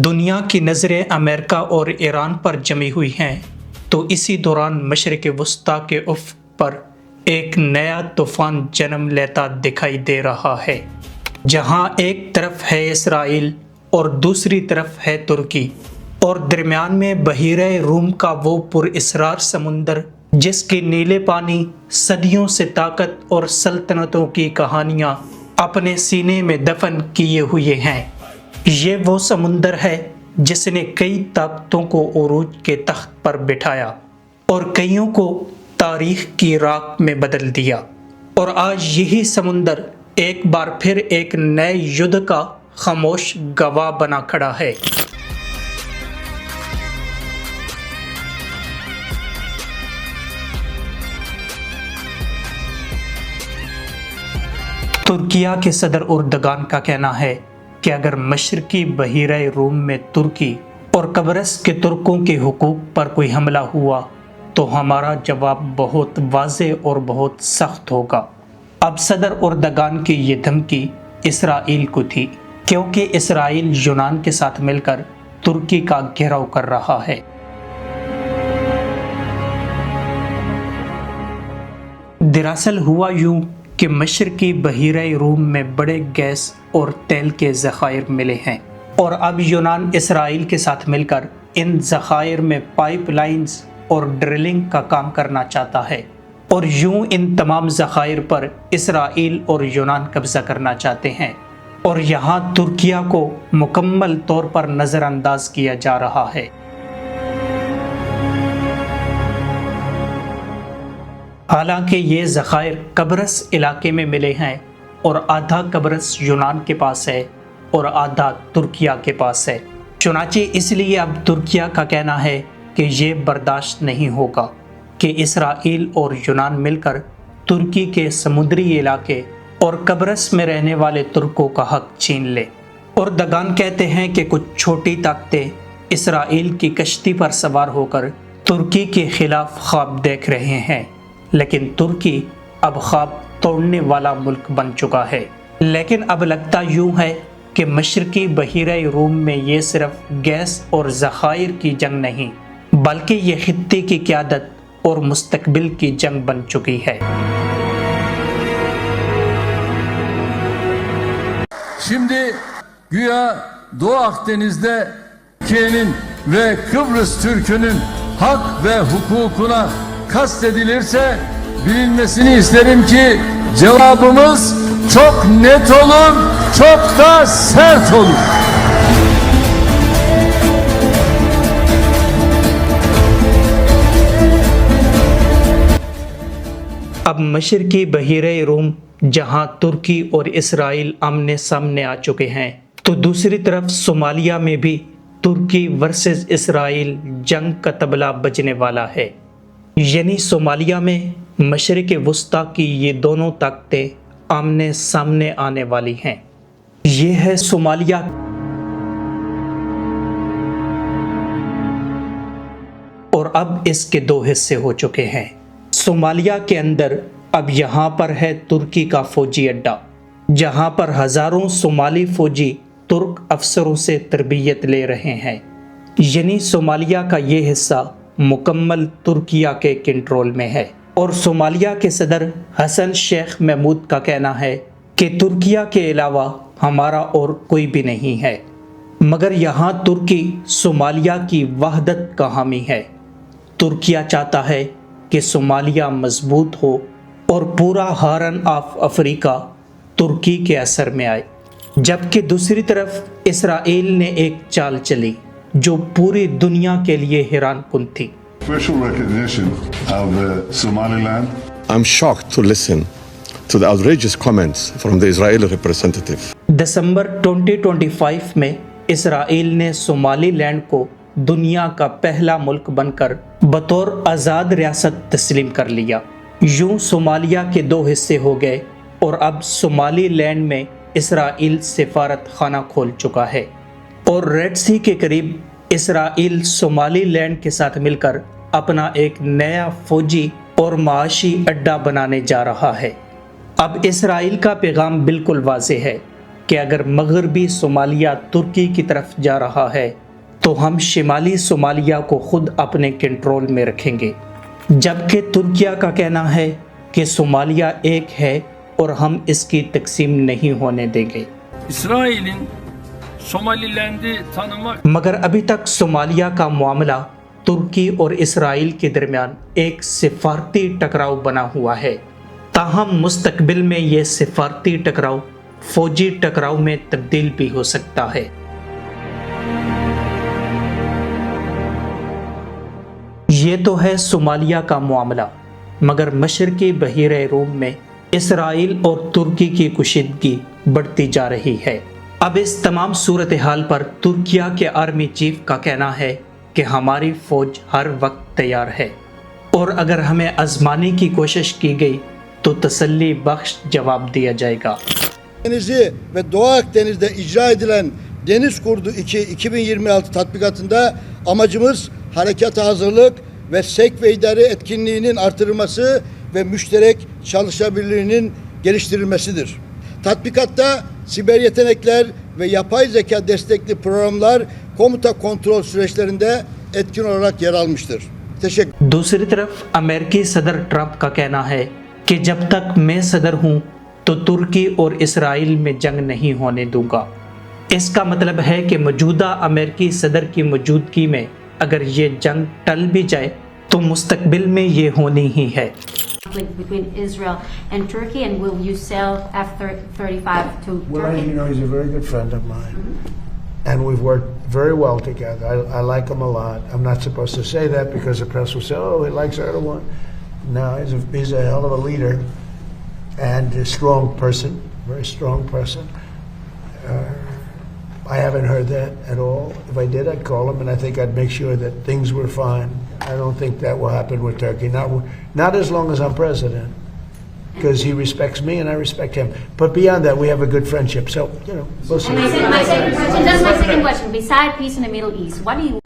دنیا کی نظریں امریکہ اور ایران پر جمی ہوئی ہیں تو اسی دوران مشرق وسطیٰ کے افق پر ایک نیا طوفان جنم لیتا دکھائی دے رہا ہے، جہاں ایک طرف ہے اسرائیل اور دوسری طرف ہے ترکی، اور درمیان میں بحیرہ روم کا وہ پر اسرار سمندر جس کے نیلے پانی صدیوں سے طاقت اور سلطنتوں کی کہانیاں اپنے سینے میں دفن کیے ہوئے ہیں۔ یہ وہ سمندر ہے جس نے کئی طاقتوں کو عروج کے تخت پر بٹھایا اور کئیوں کو تاریخ کی راکھ میں بدل دیا، اور آج یہی سمندر ایک بار پھر ایک نئے یدھ کا خاموش گواہ بنا کھڑا ہے۔ ترکیہ کے صدر اردگان کا کہنا ہے کہ اگر مشرقی بحیرہ روم میں ترکی اور قبرص کے ترکوں کے حقوق پر کوئی حملہ ہوا تو ہمارا جواب بہت واضح اور بہت سخت ہوگا۔ اب صدر اردگان کی یہ دھمکی اسرائیل کو تھی، کیونکہ اسرائیل یونان کے ساتھ مل کر ترکی کا گھیراؤ کر رہا ہے۔ دراصل ہوا یوں کہ مشرقی بحیرہ روم میں بڑے گیس اور تیل کے ذخائر ملے ہیں، اور اب یونان اسرائیل کے ساتھ مل کر ان ذخائر میں پائپ لائنز اور ڈرلنگ کا کام کرنا چاہتا ہے، اور یوں ان تمام ذخائر پر اسرائیل اور یونان قبضہ کرنا چاہتے ہیں، اور یہاں ترکیہ کو مکمل طور پر نظر انداز کیا جا رہا ہے۔ حالانکہ یہ ذخائر قبرص علاقے میں ملے ہیں، اور آدھا قبرص یونان کے پاس ہے اور آدھا ترکیہ کے پاس ہے۔ چنانچہ اس لیے اب ترکیہ کا کہنا ہے کہ یہ برداشت نہیں ہوگا کہ اسرائیل اور یونان مل کر ترکی کے سمندری علاقے اور قبرص میں رہنے والے ترکوں کا حق چھین لے۔ اردگان کہتے ہیں کہ کچھ چھوٹی طاقتیں اسرائیل کی کشتی پر سوار ہو کر ترکی کے خلاف خواب دیکھ رہے ہیں، لیکن ترکی اب خواب توڑنے والا ملک بن چکا ہے۔ لیکن اب لگتا یوں ہے کہ مشرقی بحیرہ روم میں یہ صرف گیس اور ذخائر کی جنگ نہیں، بلکہ یہ خطے کی قیادت اور مستقبل کی جنگ بن چکی ہے۔ Şimdi güya Doğu Akdeniz'de Türkiye'nin ve Kıbrıs Türk'ünün hak ve hukukuna kastedilirse bilinmesini isterim ki cevabımız çok net olur, çok da sert olur. اب مشرقی بحیرہ روم جہاں ترکی اور اسرائیل آمنے سامنے آ چکے ہیں، تو دوسری طرف صومالیہ میں بھی ترکی ورسز اسرائیل جنگ کا طبلہ بجنے والا ہے۔ یعنی صومالیہ میں مشرق وسطیٰ کی یہ دونوں طاقتیں آمنے سامنے آنے والی ہیں۔ یہ ہے صومالیہ اور اب اس کے دو حصے ہو چکے ہیں۔ صومالیہ کے اندر اب یہاں پر ہے ترکی کا فوجی اڈہ، جہاں پر ہزاروں صومالی فوجی ترک افسروں سے تربیت لے رہے ہیں۔ یعنی صومالیہ کا یہ حصہ مکمل ترکیہ کے کنٹرول میں ہے، اور صومالیہ کے صدر حسن شیخ محمود کا کہنا ہے کہ ترکیہ کے علاوہ ہمارا اور کوئی بھی نہیں ہے، مگر یہاں ترکی صومالیہ کی وحدت کا حامی ہے۔ ترکیہ چاہتا ہے کہ صومالیہ مضبوط ہو اور پورا ہارن آف افریقہ ترکی کے اثر میں آئے، جبکہ دوسری طرف اسرائیل نے ایک چال چلی جو پوری دنیا کے لیے حیران کن تھی۔ Official recognition of Somaliland. I'm shocked to listen to the outrageous comments from the Israeli representative. دسمبر 2025 میں اسرائیل نے صومالی لینڈ کو دنیا کا پہلا ملک بن کر بطور آزاد ریاست تسلیم کر لیا۔ یوں صومالیہ کے دو حصے ہو گئے، اور اب صومالی لینڈ میں اسرائیل سفارت خانہ کھول چکا ہے، اور ریڈ سی کے قریب اسرائیل صومالی لینڈ کے ساتھ مل کر اپنا ایک نیا فوجی اور معاشی اڈہ بنانے جا رہا ہے۔ اب اسرائیل کا پیغام بالکل واضح ہے کہ اگر مغربی صومالیہ ترکی کی طرف جا رہا ہے تو ہم شمالی صومالیہ کو خود اپنے کنٹرول میں رکھیں گے، جبکہ ترکیہ کا کہنا ہے کہ صومالیہ ایک ہے اور ہم اس کی تقسیم نہیں ہونے دیں گے۔ İsrail'in Somaliland'i tanımak مگر ابھی تک صومالیہ کا معاملہ ترکی اور اسرائیل کے درمیان ایک سفارتی ٹکراؤ بنا ہوا ہے، تاہم مستقبل میں یہ سفارتی ٹکراؤ فوجی ٹکراؤ میں تبدیل بھی ہو سکتا ہے۔ یہ تو ہے صومالیہ کا معاملہ، مگر مشرقی بحیرہ روم میں اسرائیل اور ترکی کی کشیدگی بڑھتی جا رہی ہے۔ اب اس تمام صورتحال پر ترکیہ کے آرمی چیف کا کہنا ہے کہ hماری فوج ہر وقت تیار ہے، اور اگر ہمیں آزمانے کی کوشش کی گئی تو تسلی بخش جواب دیا جائے گا۔ Denizi ve Doğu Akdeniz'de icra edilen Deniz Kurdu 2 2026 tatbikatında amacımız harekata hazırlık ve sevk ve idare etkinliğinin artırılması ve müşterek çalışabilirliğinin geliştirilmesidir. Tatbikatta siber yetenekler ve yapay zeka destekli programlar komuta kontrol süreçlerinde etkin olarak yer almıştır. Teşekkür. دوسری طرف امریکی صدر Trump کا کہنا ہے کہ جب تک میں صدر ہوں تو ترکی اور اسرائیل میں جنگ نہیں ہونے دوں گا۔ اس کا مطلب ہے کہ موجودہ امریکی صدر کی موجودگی میں اگر یہ جنگ ٹل بھی جائے تو مستقبل میں یہ ہونی ہی ہے۔ Between Israel and Turkey, and will you sell F-35 to Well, Turkey? you know, he's a very good friend of mine. And we've worked very well together. I like him a lot. I'm not supposed to say that because the press will say, oh, he likes Erdogan. No, he's a hell of a leader and a strong person, very strong person. I haven't heard that at all. If I did, I'd call him, and I think I'd make sure that things were fine. I don't think that will happen with Turkey. Not as long as I'm president, because he respects me and I respect him. But beyond that, we have a good friendship. So, you know, we'll see. And my second question, that's my second question. Beside peace in the Middle East, what do you